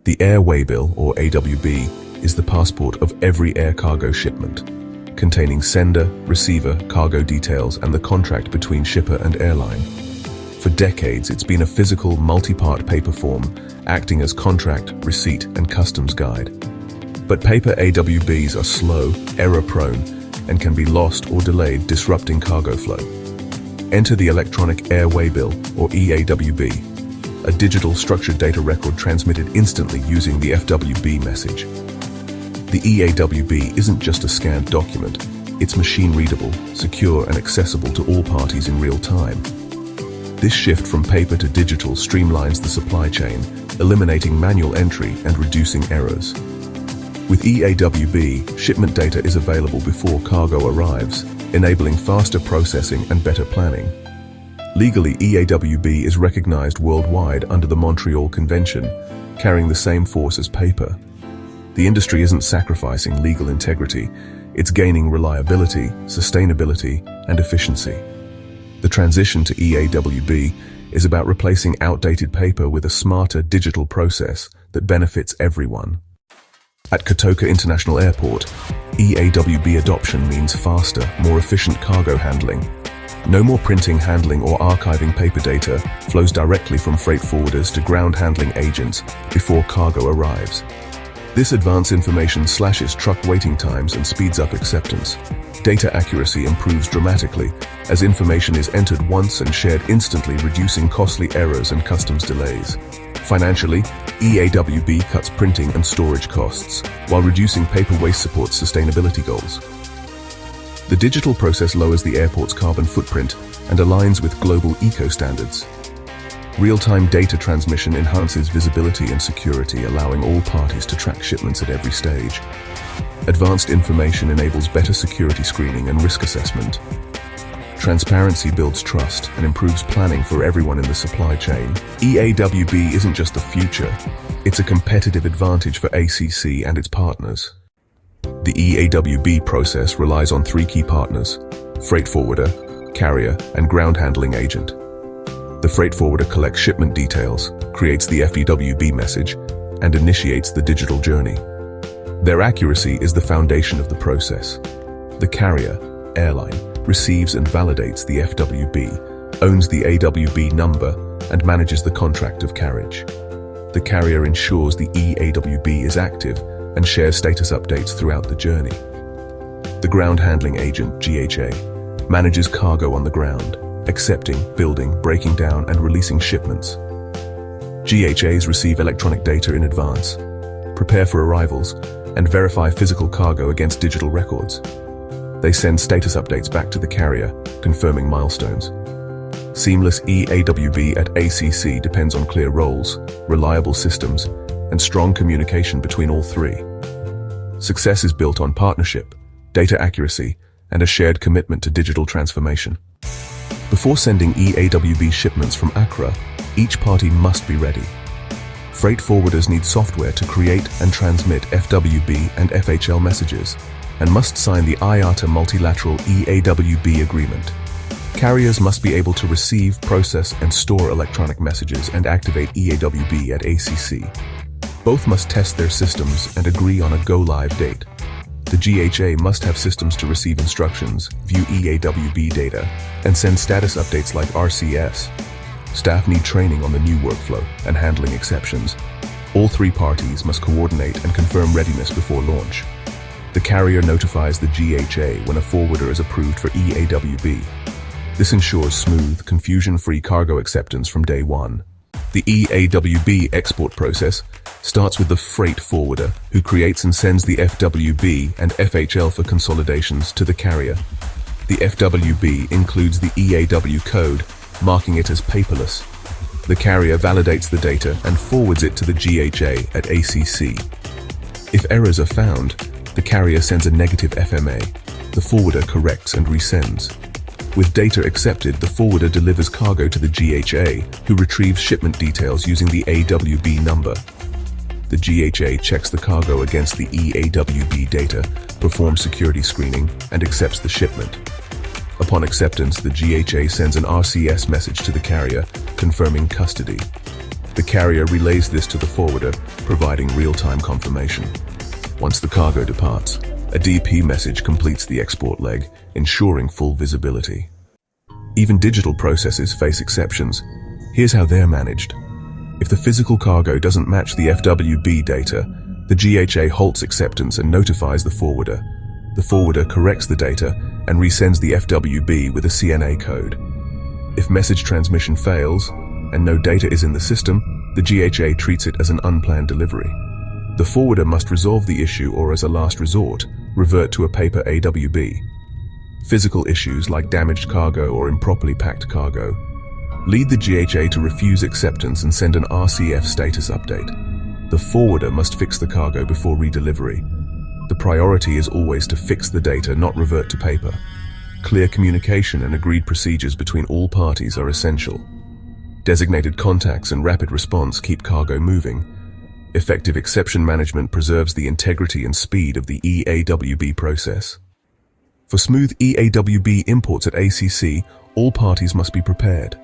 The Air Waybill, or AWB, is the passport of every air cargo shipment, containing sender, receiver, cargo details, and the contract between shipper and airline. For decades, it's been a physical, multi-part paper form, acting as contract, receipt, and customs guide. But paper AWBs are slow, error-prone, and can be lost or delayed, disrupting cargo flow. Enter the Electronic Air Waybill, or EAWB, a digital structured data record transmitted instantly using the FWB message. The EAWB isn't just a scanned document, it's machine-readable, secure, and accessible to all parties in real time. This shift from paper to digital streamlines the supply chain, eliminating manual entry and reducing errors. With EAWB, shipment data is available before cargo arrives, enabling faster processing and better planning. Legally, EAWB is recognized worldwide under the Montreal Convention, carrying the same force as paper. The industry isn't sacrificing legal integrity, it's gaining reliability, sustainability, and efficiency. The transition to EAWB is about replacing outdated paper with a smarter digital process that benefits everyone. At Kotoka International Airport, EAWB adoption means faster, more efficient cargo handling. No more printing, handling, or archiving paper data flows directly from freight forwarders to ground handling agents before cargo arrives. This advanced information slashes truck waiting times and speeds up acceptance. Data accuracy improves dramatically as information is entered once and shared instantly, reducing costly errors and customs delays. Financially, EAWB cuts printing and storage costs, while reducing paper waste supports sustainability goals. The digital process lowers the airport's carbon footprint and aligns with global eco-standards. Real-time data transmission enhances visibility and security, allowing all parties to track shipments at every stage. Advanced information enables better security screening and risk assessment. Transparency builds trust and improves planning for everyone in the supply chain. EAWB isn't just the future, it's a competitive advantage for ACC and its partners. The EAWB process relies on three key partners: freight forwarder, carrier, and ground handling agent. The freight forwarder collects shipment details, creates the FWB message, and initiates the digital journey. Their accuracy is the foundation of the process. The carrier, airline, receives and validates the FWB, owns the AWB number, and manages the contract of carriage. The carrier ensures the EAWB is active and shares status updates throughout the journey. The ground handling agent, GHA, manages cargo on the ground, accepting, building, breaking down, and releasing shipments. GHAs receive electronic data in advance, prepare for arrivals, and verify physical cargo against digital records. They send status updates back to the carrier, confirming milestones. Seamless EAWB at ACC depends on clear roles, reliable systems, and strong communication between all three. Success is built on partnership, data accuracy, and a shared commitment to digital transformation. Before sending EAWB shipments from Accra, each party must be ready. Freight forwarders need software to create and transmit FWB and FHL messages, and must sign the IATA multilateral EAWB agreement. Carriers must be able to receive, process, and store electronic messages and activate EAWB at ACC. Both must test their systems and agree on a go-live date. The GHA must have systems to receive instructions, view EAWB data, and send status updates like RCS. Staff need training on the new workflow and handling exceptions. All three parties must coordinate and confirm readiness before launch. The carrier notifies the GHA when a forwarder is approved for EAWB. This ensures smooth, confusion-free cargo acceptance from day one. The EAWB export process starts with the freight forwarder, who creates and sends the FWB and FHL for consolidations to the carrier. The FWB includes the EAW code, marking it as paperless. The carrier validates the data and forwards it to the GHA at ACC. If errors are found, the carrier sends a negative FMA. The forwarder corrects and resends. With data accepted, the forwarder delivers cargo to the GHA, who retrieves shipment details using the AWB number. The GHA checks the cargo against the EAWB data, performs security screening, and accepts the shipment. Upon acceptance, the GHA sends an RCS message to the carrier, confirming custody. The carrier relays this to the forwarder, providing real-time confirmation. Once the cargo departs, a DP message completes the export leg, ensuring full visibility. Even digital processes face exceptions. Here's how they're managed. If the physical cargo doesn't match the FWB data, the GHA halts acceptance and notifies the forwarder. The forwarder corrects the data and resends the FWB with a CNA code. If message transmission fails and no data is in the system, the GHA treats it as an unplanned delivery. The forwarder must resolve the issue or, as a last resort, revert to a paper AWB. Physical issues like damaged cargo or improperly packed cargo lead the GHA to refuse acceptance and send an RCF status update. The forwarder must fix the cargo before redelivery. The priority is always to fix the data, not revert to paper. Clear communication and agreed procedures between all parties are essential. Designated contacts and rapid response keep cargo moving. Effective exception management preserves the integrity and speed of the EAWB process. For smooth EAWB imports at ACC, all parties must be prepared.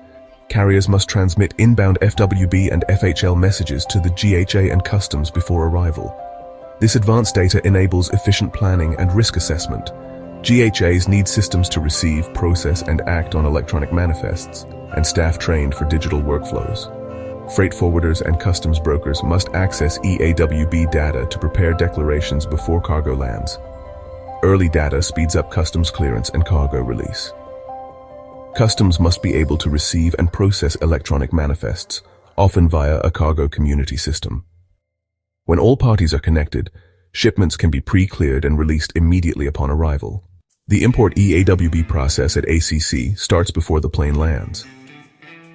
Carriers must transmit inbound FWB and FHL messages to the GHA and customs before arrival. This advanced data enables efficient planning and risk assessment. GHAs need systems to receive, process, and act on electronic manifests, and staff trained for digital workflows. Freight forwarders and customs brokers must access EAWB data to prepare declarations before cargo lands. Early data speeds up customs clearance and cargo release. Customs must be able to receive and process electronic manifests, often via a cargo community system. When all parties are connected, shipments can be pre-cleared and released immediately upon arrival. The import EAWB process at ACC starts before the plane lands.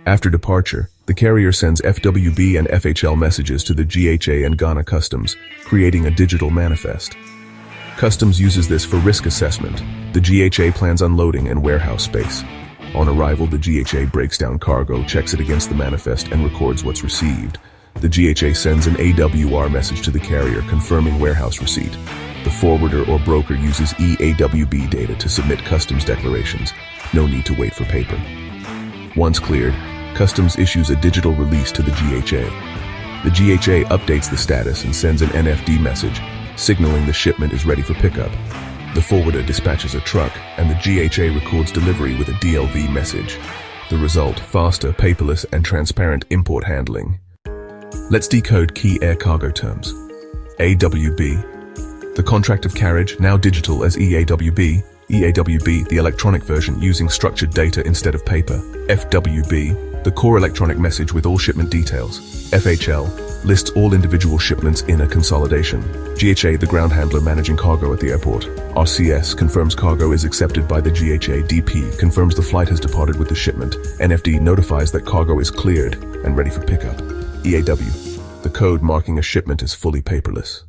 After departure, the carrier sends FWB and FHL messages to the GHA and Ghana Customs, creating a digital manifest. Customs uses this for risk assessment. The GHA plans unloading and warehouse space. On arrival, the GHA breaks down cargo, checks it against the manifest, and records what's received. The GHA sends an AWR message to the carrier confirming warehouse receipt. The forwarder or broker uses EAWB data to submit customs declarations. No need to wait for paper. Once cleared, Customs issues a digital release to the GHA. The GHA updates the status and sends an NFD message, signaling the shipment is ready for pickup. The forwarder dispatches a truck, and the GHA records delivery with a DLV message. The result: faster, paperless, and transparent import handling. Let's decode key air cargo terms. AWB, the contract of carriage, now digital as EAWB. EAWB, the electronic version using structured data instead of paper. FWB, the core electronic message with all shipment details. FHL, lists all individual shipments in a consolidation. GHA, the ground handler managing cargo at the airport. RCS, confirms cargo is accepted by the GHA. DP, confirms the flight has departed with the shipment. NFD, notifies that cargo is cleared and ready for pickup. EAW, the code marking a shipment is fully paperless.